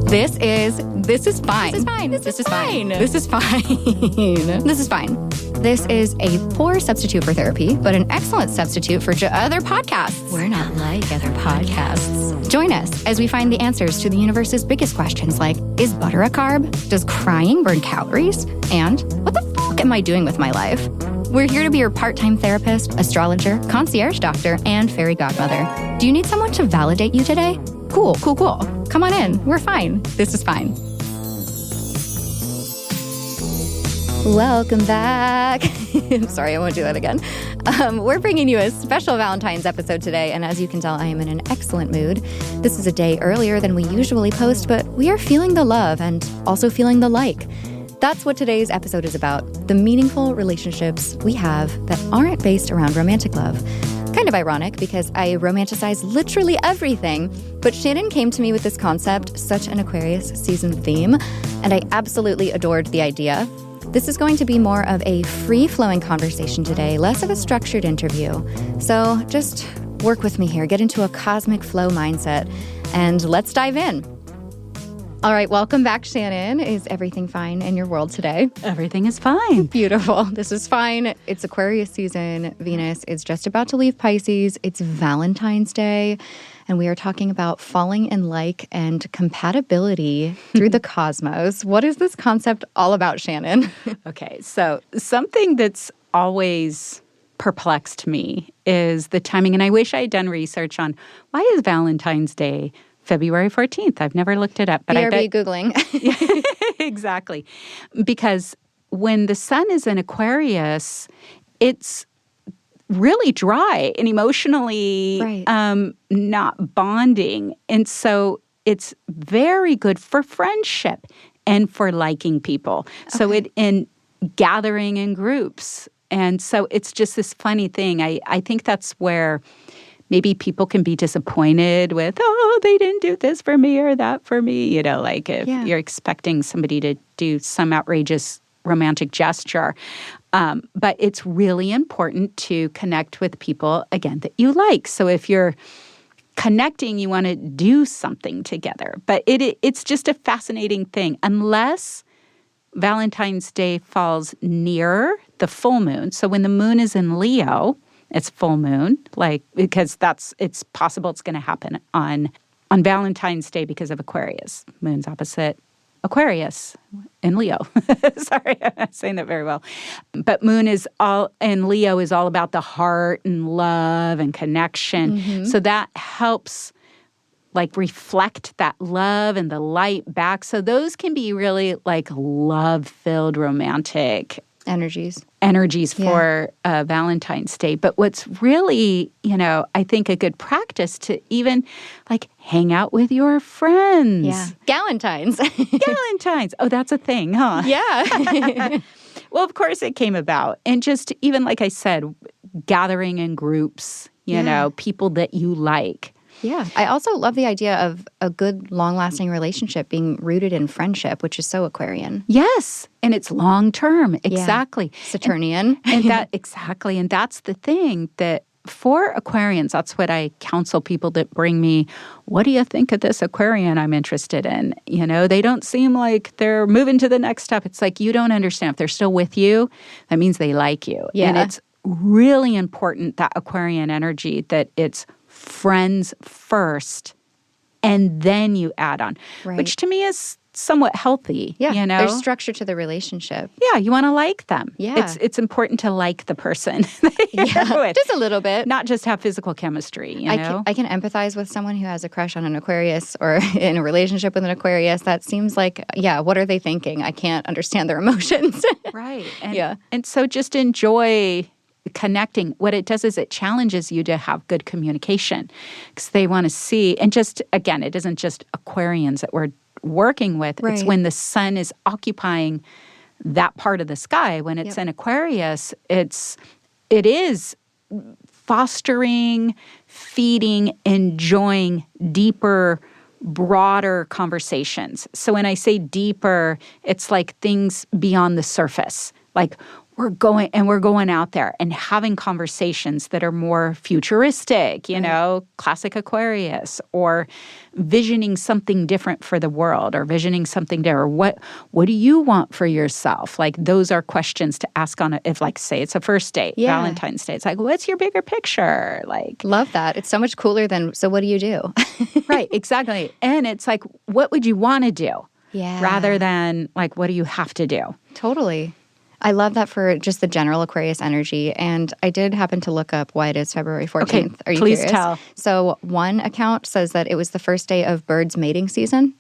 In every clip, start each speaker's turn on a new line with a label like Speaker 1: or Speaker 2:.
Speaker 1: This is fine. This is fine. This is fine. This is fine. This is fine. This is a poor substitute for therapy, but an excellent substitute for other podcasts. We're not like other podcasts. Join us as we find the answers to the universe's biggest questions like, is butter a carb? Does crying burn calories? And what the fuck am I doing with my life? We're here to be your part-time therapist, astrologer, concierge doctor, and fairy godmother. Do you need someone to validate you today? Cool. Come on in. We're fine. This is fine. Welcome back. I'm sorry, I won't do that again. We're bringing you a special Valentine's episode today, and as you can tell, I am in an excellent mood. This is a day earlier than we usually post, but we are feeling the love and also feeling the like. That's what today's episode is about, the meaningful relationships we have that aren't based around romantic love. Kind of ironic because I romanticize literally everything, but Shannon came to me with this concept, such an Aquarius season theme, and I absolutely adored the idea. This is going to be more of a free-flowing conversation today, less of a structured interview. So just work with me here, get into a cosmic flow mindset, and let's dive in. All right, welcome back, Shannon. Is everything fine in your world today?
Speaker 2: Everything is fine.
Speaker 1: Beautiful. This is fine. It's Aquarius season. Venus is just about to leave Pisces. It's Valentine's Day, and we are talking about falling in like and compatibility through the cosmos. What is this concept all about, Shannon?
Speaker 2: Okay, so something that's always perplexed me is the timing, and I wish I had done research on why is Valentine's Day February 14th. I've never looked it up. But
Speaker 1: BRB Googling.
Speaker 2: Exactly. Because when the sun is in Aquarius, it's really dry and emotionally not bonding. And so it's very good for friendship and for liking people. Okay. So in gathering in groups. And so it's just this funny thing. I think that's where maybe people can be disappointed with, oh, they didn't do this for me or that for me. You know, like if you're expecting somebody to do some outrageous romantic gesture. But it's really important to connect with people, again, that you like. So if you're connecting, you want to do something together. But it's just a fascinating thing. Unless Valentine's Day falls near the full moon. So when the moon is in Leo, it's full moon, because it's possible it's going to happen on Valentine's Day because of Aquarius. Moon's opposite Aquarius in Leo. Sorry, I'm not saying that very well. But moon and Leo is all about the heart and love and connection. Mm-hmm. So that helps reflect that love and the light back. So those can be really love-filled romantic energies for Valentine's Day. But what's really, I think a good practice to even hang out with your friends.
Speaker 1: Yeah. Galentines.
Speaker 2: Galentines. Oh, that's a thing, huh?
Speaker 1: Yeah.
Speaker 2: Well, of course it came about. And just even, like I said, gathering in groups, people that you like.
Speaker 1: Yeah. I also love the idea of a good, long-lasting relationship being rooted in friendship, which is so Aquarian.
Speaker 2: Yes. And it's long-term. Exactly.
Speaker 1: Yeah. Saturnian.
Speaker 2: Exactly. And that's the thing that for Aquarians, that's what I counsel people that bring me, what do you think of this Aquarian I'm interested in? They don't seem like they're moving to the next step. It's like you don't understand. If they're still with you, that means they like you.
Speaker 1: Yeah.
Speaker 2: And it's really important, that Aquarian energy, that it's friends first, and then you add on, which to me is somewhat healthy.
Speaker 1: Yeah, there's structure to the relationship.
Speaker 2: Yeah, you want to like them.
Speaker 1: Yeah.
Speaker 2: It's important to like the person.
Speaker 1: Just a little bit.
Speaker 2: Not just have physical chemistry,
Speaker 1: I can empathize with someone who has a crush on an Aquarius or in a relationship with an Aquarius. That seems like, what are they thinking? I can't understand their emotions.
Speaker 2: Right. And so just enjoy connecting. What it does is it challenges you to have good communication because they want to see, and just, again, it isn't just Aquarians that we're working with. Right. It's when the sun is occupying that part of the sky. When it's in Aquarius, it is fostering, feeding, enjoying deeper, broader conversations. So when I say deeper, it's like things beyond the surface. we're going out there and having conversations that are more futuristic, you know, classic Aquarius, or visioning something different for the world, or visioning something different. What do you want for yourself? Like, those are questions to ask on if, like, say it's a first date, Valentine's Day. It's like, what's your bigger picture? Like,
Speaker 1: love that. It's so much cooler than, so what do you do?
Speaker 2: Right, exactly. And it's like, what would you want to do?
Speaker 1: Yeah.
Speaker 2: Rather than, like, what do you have to do?
Speaker 1: Totally. I love that for just the general Aquarius energy. And I did happen to look up why it is February 14th.
Speaker 2: Okay,
Speaker 1: Are you
Speaker 2: please
Speaker 1: curious?
Speaker 2: tell.
Speaker 1: So one account says that it was the first day of birds' mating season.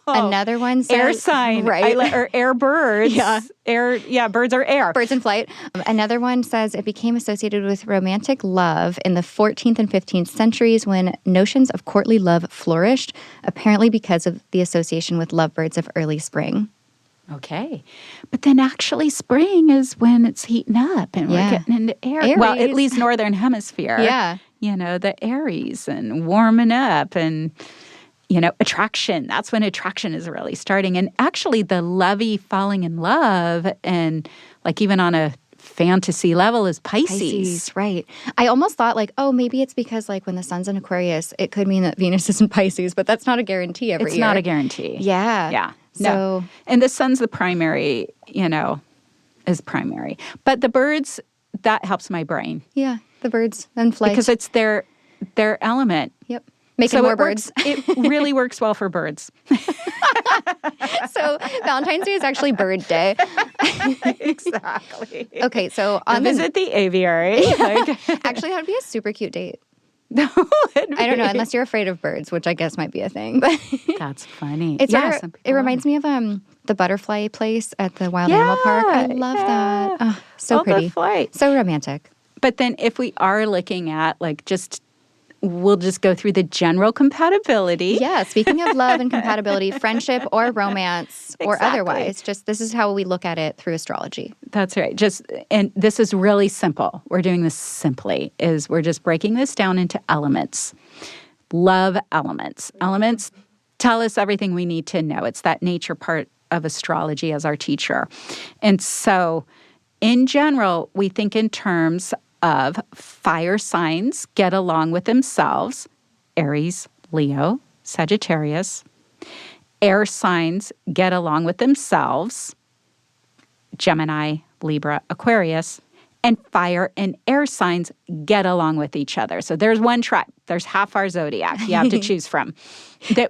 Speaker 1: Another one says...
Speaker 2: Air sign.
Speaker 1: Right.
Speaker 2: Or air birds. Birds are air.
Speaker 1: Birds in flight. Another one says it became associated with romantic love in the 14th and 15th centuries when notions of courtly love flourished, apparently because of the association with lovebirds of early spring.
Speaker 2: Okay. But then actually spring is when it's heating up and we're getting into air.
Speaker 1: Aries.
Speaker 2: Well, at least northern hemisphere.
Speaker 1: Yeah.
Speaker 2: You know, the Aries and warming up and, you know, attraction. That's when attraction is really starting. And actually the lovey falling in love and like even on a fantasy level is Pisces.
Speaker 1: Right. I almost thought like, oh, maybe it's because like when the sun's in Aquarius, it could mean that Venus is in Pisces, but that's not a guarantee every year.
Speaker 2: It's not a guarantee.
Speaker 1: Yeah.
Speaker 2: Yeah.
Speaker 1: So,
Speaker 2: no. And the sun's the primary, you know, is primary. But the birds, that helps my brain.
Speaker 1: Yeah. The birds and flight.
Speaker 2: Because it's their element.
Speaker 1: Yep. Making more birds.
Speaker 2: It really works well for birds.
Speaker 1: So Valentine's Day is actually Bird Day.
Speaker 2: Exactly.
Speaker 1: Okay, so on
Speaker 2: visit the aviary.
Speaker 1: Actually, that would be a super cute date. I don't know, unless you're afraid of birds, which I guess might be a thing. But
Speaker 2: that's funny.
Speaker 1: It reminds me of the butterfly place at the Wild Animal Park. I love that. Oh, so pretty.
Speaker 2: The flight.
Speaker 1: So romantic.
Speaker 2: But then if we are looking at like we'll just go through the general compatibility.
Speaker 1: Yeah, speaking of love and compatibility, friendship or romance or otherwise, just this is how we look at it through astrology.
Speaker 2: That's right. And this is really simple. We're doing this simply, is we're just breaking this down into elements. Love elements. Elements tell us everything we need to know. It's that nature part of astrology as our teacher. And so in general, we think in terms of fire signs get along with themselves, Aries, Leo, Sagittarius. Air signs get along with themselves, Gemini, Libra, Aquarius. And fire and air signs get along with each other. So there's one tribe. There's half our zodiac you have to choose from,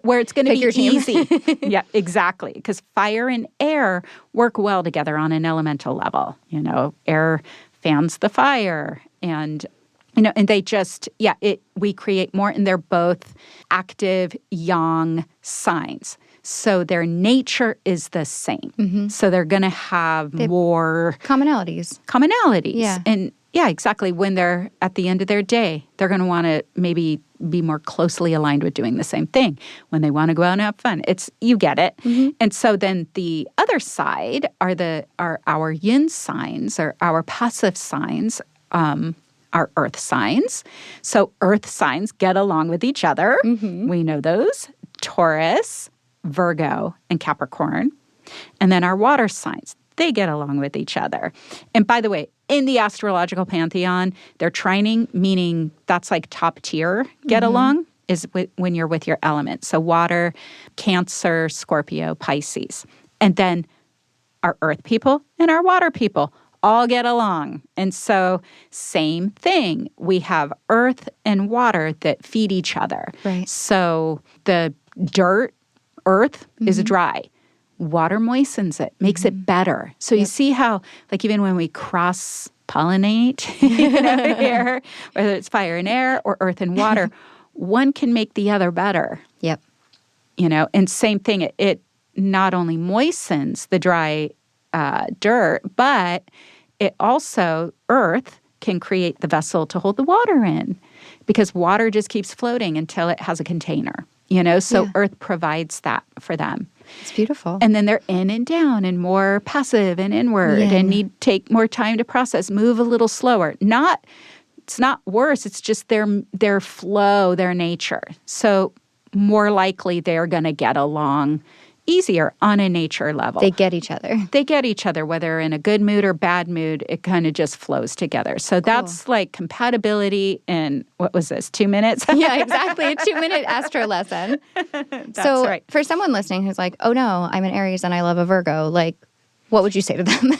Speaker 2: where it's going to be easy. Yeah, exactly. Because fire and air work well together on an elemental level. You know, air fans the fire, and they just we create more, and they're both active yang signs, so their nature is the same. Mm-hmm. So they're going to have more commonalities, and exactly. When they're at the end of their day, they're going to want to maybe be more closely aligned with doing the same thing. When they want to go out and have fun, you get it. Mm-hmm. And so then the other side are our yin signs, or our passive signs, our earth signs. So earth signs get along with each other. Mm-hmm. We know those: Taurus, Virgo, and Capricorn. And then our water signs, they get along with each other. And by the way, in the astrological pantheon, they're trining, meaning that's like top tier get along, is when you're with your element. So water, Cancer, Scorpio, Pisces. And then our earth people and our water people all get along. And so same thing. We have earth and water that feed each other. Right. So the earth is dry. Water moistens it, makes it better. So you see how, like, even when we cross-pollinate here, whether it's fire and air or earth and water, one can make the other better. Yep. And same thing, it not only moistens the dry dirt, but it also, earth can create the vessel to hold the water in, because water just keeps floating until it has a container. So earth provides that for them.
Speaker 1: It's beautiful.
Speaker 2: And then they're in and down and more passive and inward and take more time to process, move a little slower. It's not worse. It's just their flow, their nature. So more likely they're going to get along easier on a nature level.
Speaker 1: They get each other.
Speaker 2: They get each other, whether in a good mood or bad mood, it kind of just flows together. So that's like compatibility in, what was this, 2 minutes?
Speaker 1: Yeah, exactly. A 2-minute astro lesson.
Speaker 2: That's right.
Speaker 1: For someone listening who's like, oh no, I'm an Aries and I love a Virgo, like, what would you say to them?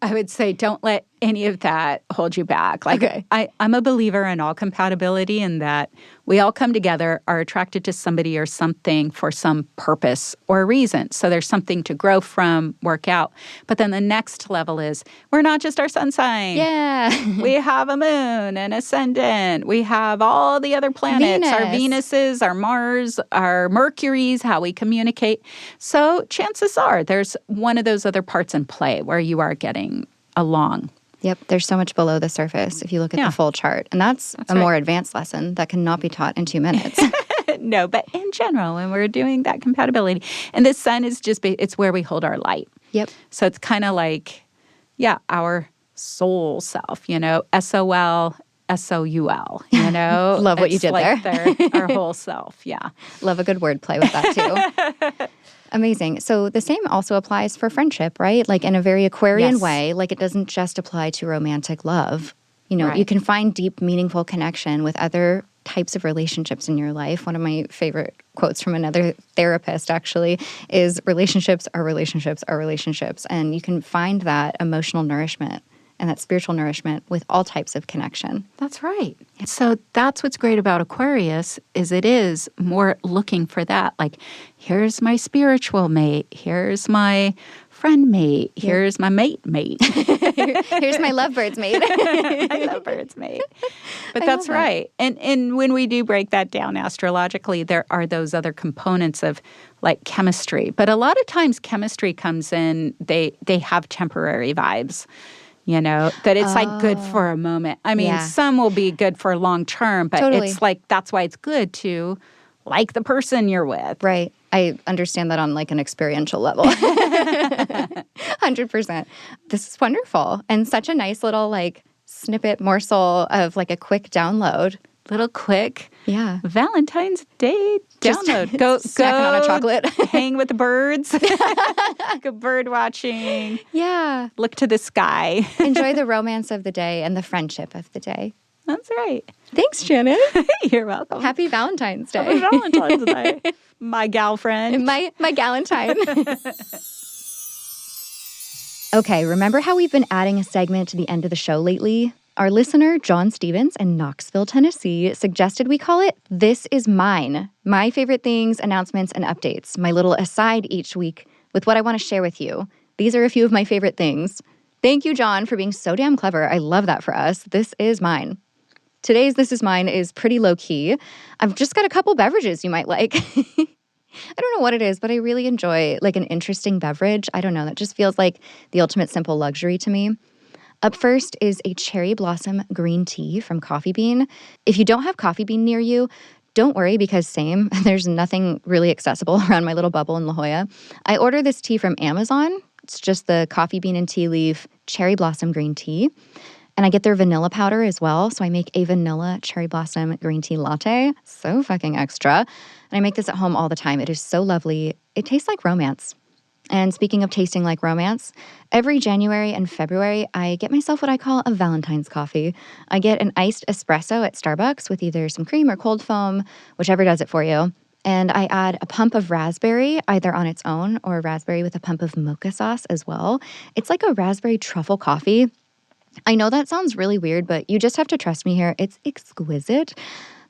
Speaker 2: I would say don't let any of that hold you back. Like,
Speaker 1: okay.
Speaker 2: I'm a believer in all compatibility, in that we all come together, are attracted to somebody or something for some purpose or reason. So there's something to grow from, work out. But then the next level is, we're not just our sun sign.
Speaker 1: Yeah.
Speaker 2: We have a moon, an ascendant. We have all the other planets, our Venuses, our Mars, our Mercuries, how we communicate. So chances are there's one of those other parts in play where you are getting along.
Speaker 1: Yep, there's so much below the surface if you look at the full chart. And that's a more advanced lesson that cannot be taught in 2 minutes.
Speaker 2: No, but in general, when we're doing that compatibility, and the sun is just, it's where we hold our light.
Speaker 1: Yep.
Speaker 2: So it's kind of like, our soul self, SOL, SOUL,
Speaker 1: Love what you did
Speaker 2: like
Speaker 1: there.
Speaker 2: Our whole self, yeah.
Speaker 1: Love a good wordplay with that too. Amazing. So the same also applies for friendship, right? Like in a very Aquarian way, like it doesn't just apply to romantic love. You can find deep, meaningful connection with other types of relationships in your life. One of my favorite quotes from another therapist actually is relationships are relationships are relationships. And you can find that emotional nourishment and that spiritual nourishment with all types of connection.
Speaker 2: That's right. So that's what's great about Aquarius, is it is more looking for that. Like, here's my spiritual mate. Here's my friend mate. Here's my mate.
Speaker 1: Here's my lovebirds mate.
Speaker 2: My lovebirds mate. But that's right. And when we do break that down astrologically, there are those other components of like chemistry. But a lot of times chemistry comes in, they have temporary vibes. That it's like good for a moment. I mean, some will be good for long term, but it's like, that's why it's good to like the person you're with.
Speaker 1: Right. I understand that on like an experiential level. 100%. This is wonderful. And such a nice little like snippet morsel of like a quick download.
Speaker 2: Little quick Valentine's Day download. Go
Speaker 1: snacking on a chocolate.
Speaker 2: Hang with the birds. Go bird watching.
Speaker 1: Yeah.
Speaker 2: Look to the sky.
Speaker 1: Enjoy the romance of the day and the friendship of the day.
Speaker 2: That's right.
Speaker 1: Thanks, Shannon.
Speaker 2: You're welcome.
Speaker 1: Happy Valentine's Day.
Speaker 2: Happy Valentine's Day. My gal friend.
Speaker 1: My Galentine. Okay, remember how we've been adding a segment to the end of the show lately? Our listener, John Stevens in Knoxville, Tennessee, suggested we call it This Is Mine. My favorite things, announcements, and updates. My little aside each week with what I want to share with you. These are a few of my favorite things. Thank you, John, for being so damn clever. I love that for us. This is mine. Today's This Is Mine is pretty low-key. I've just got a couple beverages you might like. I don't know what it is, but I really enjoy like an interesting beverage. I don't know, that just feels like the ultimate simple luxury to me. Up first is a cherry blossom green tea from Coffee Bean. If you don't have Coffee Bean near you, don't worry, because same, there's nothing really accessible around my little bubble in La Jolla. I order this tea from Amazon. It's just the coffee bean and tea leaf cherry blossom green tea. And I get their vanilla powder as well. So I make a vanilla cherry blossom green tea latte. So fucking extra. And I make this at home all the time. It is so lovely. It tastes like romance. And speaking of tasting like romance, every January and February, I get myself what I call a Valentine's coffee. I get an iced espresso at Starbucks with either some cream or cold foam, whichever does it for you. And I add a pump of raspberry, either on its own or raspberry with a pump of mocha sauce as well. It's like a raspberry truffle coffee. I know that sounds really weird, but you just have to trust me here. It's exquisite.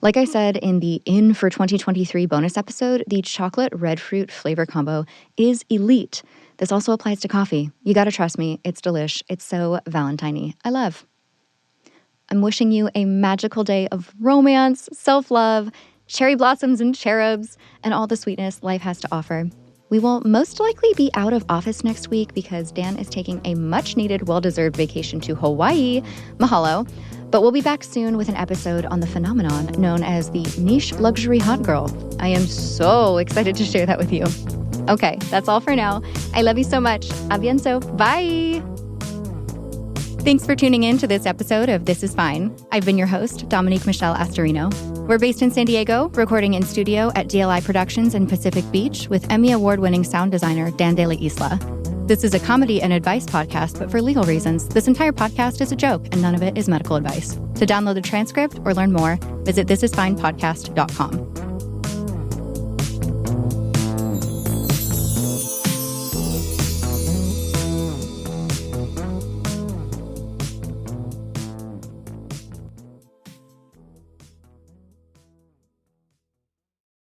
Speaker 1: Like I said in the In for 2023 bonus episode, the chocolate red fruit flavor combo is elite. This also applies to coffee. You gotta trust me. It's delish. It's so Valentine-y. I love. I'm wishing you a magical day of romance, self-love, cherry blossoms and cherubs, and all the sweetness life has to offer. We will most likely be out of office next week because Dan is taking a much-needed, well-deserved vacation to Hawaii. Mahalo. But we'll be back soon with an episode on the phenomenon known as the niche luxury hot girl. I am so excited to share that with you. Okay, that's all for now. I love you so much. A bientôt. Bye. Thanks for tuning in to this episode of This Is Fine. I've been your host, Dominique Michelle Astorino. We're based in San Diego, recording in studio at DLI Productions in Pacific Beach with Emmy Award-winning sound designer Dan De La Isla. This is a comedy and advice podcast, but for legal reasons, this entire podcast is a joke and none of it is medical advice. To download the transcript or learn more, visit thisisfinepodcast.com.